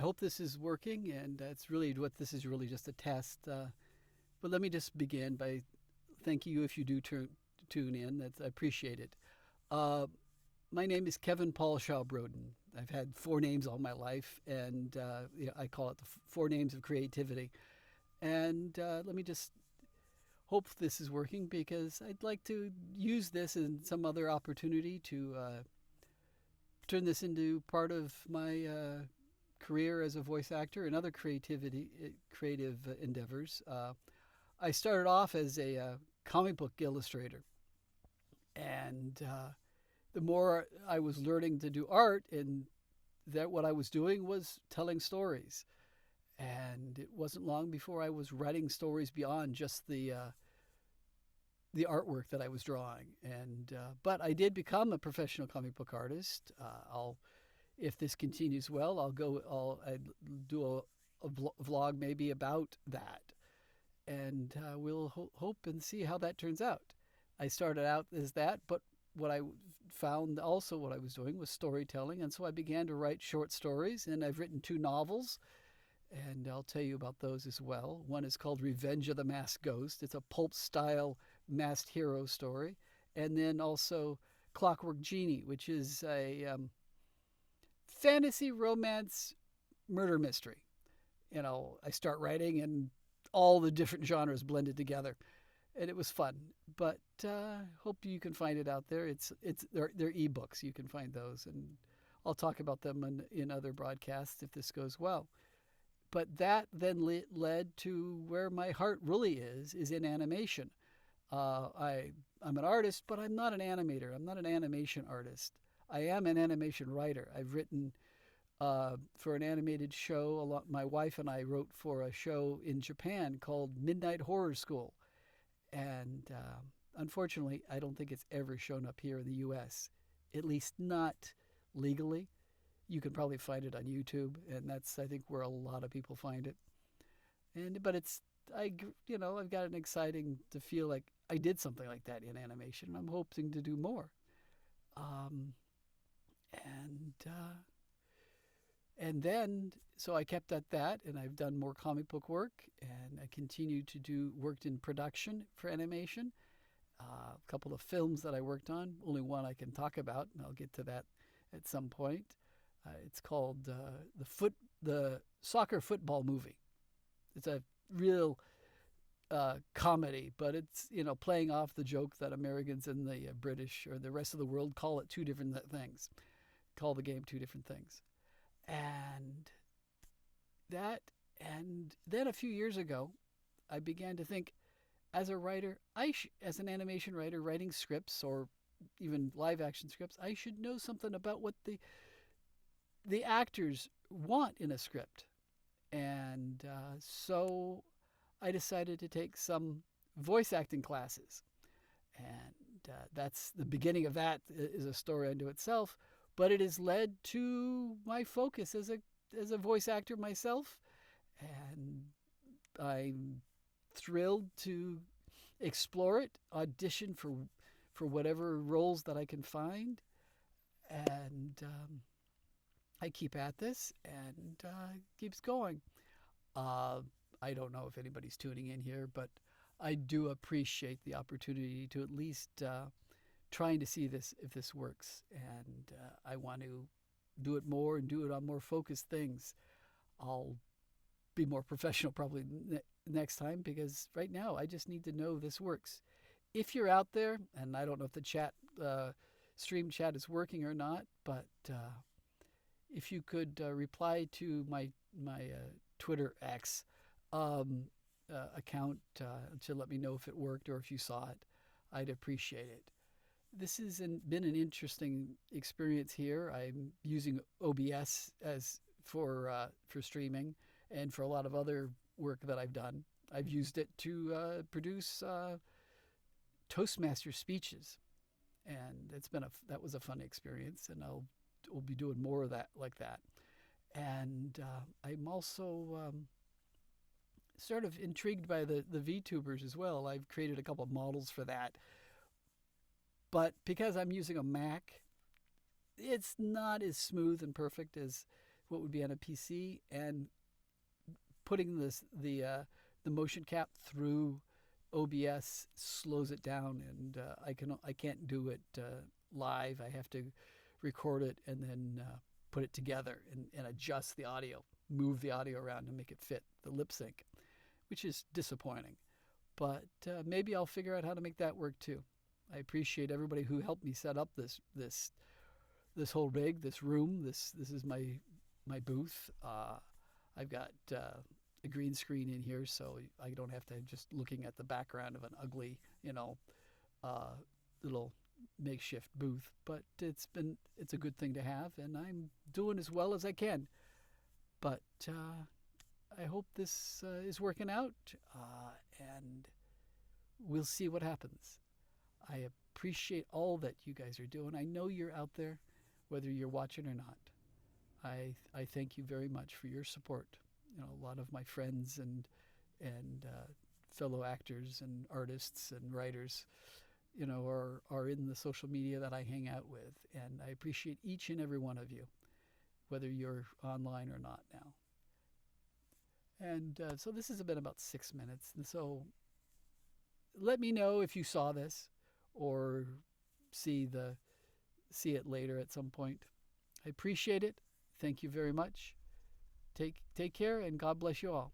hope this is working, and it's really what this is really just a test. But let me just begin by thanking you if you do tune in. I appreciate it. Uh, my name is Kevin Paul Shaw Broden. I've had four names all my life, and I call it the four names of creativity. And let me just hope this is working because I'd like to use this and some other opportunity to turn this into part of my career as a voice actor and other creative endeavors. I started off as a comic book illustrator, and the more I was learning to do art, and that what I was doing was telling stories. And it wasn't long before I was writing stories beyond just the artwork that I was drawing. And but I did become a professional comic book artist. I'll If this continues well, I'll do a vlog maybe about that, and we'll hope and see how that turns out. I started out as that, but what I found also what I was doing was storytelling, and so I began to write short stories, and I've written two novels, and I'll tell you about those as well. One is called Revenge of the Masked Ghost. It's a pulp style masked hero story, and then also Clockwork Genie, which is a fantasy romance murder mystery. I start writing and all the different genres blended together, and it was fun. But hope you can find it out there. They're ebooks. You can find those, and I'll talk about them in other broadcasts if this goes well. But that then led to where my heart really is in animation. I'm an artist, but I'm not an animator. I'm not an animation artist. I am an animation writer. I've written for an animated show. My wife and I wrote for a show in Japan called Midnight Horror School. And unfortunately, I don't think it's ever shown up here in the U.S., at least not legally. You can probably find it on YouTube, and that's, I think, where a lot of people find it. But I've got an exciting to feel like I did something like that in animation, and I'm hoping to do more. Um, and and then so I kept at that, and I've done more comic book work, and I continue to worked in production for animation. A couple of films that I worked on, only one I can talk about, and I'll get to that at some point. It's called the soccer football movie. It's a real comedy, but it's playing off the joke that Americans and the British or the rest of the world call it two different things, call the game two different things. And then a few years ago, I began to think, as a writer, as an animation writer writing scripts or even live action scripts, I should know something about what the actors want in a script. And so I decided to take some voice acting classes. And that's the beginning of that is a story unto itself, but it has led to my focus as a voice actor myself, and I'm thrilled to explore it, audition for whatever roles that I can find, and I keep at this and keeps going. Uh, I don't know if anybody's tuning in here, but I do appreciate the opportunity to at least trying to see this if this works, and I want to do it more and do it on more focused things. I'll be more professional probably next time, because right now I just need to know this works. If you're out there, and I don't know if the stream chat is working or not, but if you could reply to my Twitter X account to let me know if it worked or if you saw it, I'd appreciate it. This has been an interesting experience here. I'm using OBS as for streaming, and for a lot of other work that I've done. I've used it to produce Toastmaster speeches, and that was a fun experience, and we'll be doing more of that like that. And I'm also sort of intrigued by the VTubers as well. I've created a couple of models for that, but because I'm using a Mac, it's not as smooth and perfect as what would be on a PC, and putting the motion cap through OBS slows it down, and I can't do it live. I have to record it and then put it together and adjust the audio, move the audio around to make it fit the lip sync, which is disappointing. But maybe I'll figure out how to make that work too. I appreciate everybody who helped me set up this whole rig, this room. This is my booth. I've got a green screen in here, so I don't have to just looking at the background of an ugly, little makeshift booth. But it's a good thing to have, and I'm doing as well as I can. But I hope this is working out, and we'll see what happens. I appreciate all that you guys are doing. I know you're out there, whether you're watching or not. I thank you very much for your support. A lot of my friends and fellow actors and artists and writers, are in the social media that I hang out with, and I appreciate each and every one of you, whether you're online or not now. And so this has been about 6 minutes, and so let me know if you saw this or see it later at some point. I appreciate it. Thank you very much. Take care, and God bless you all.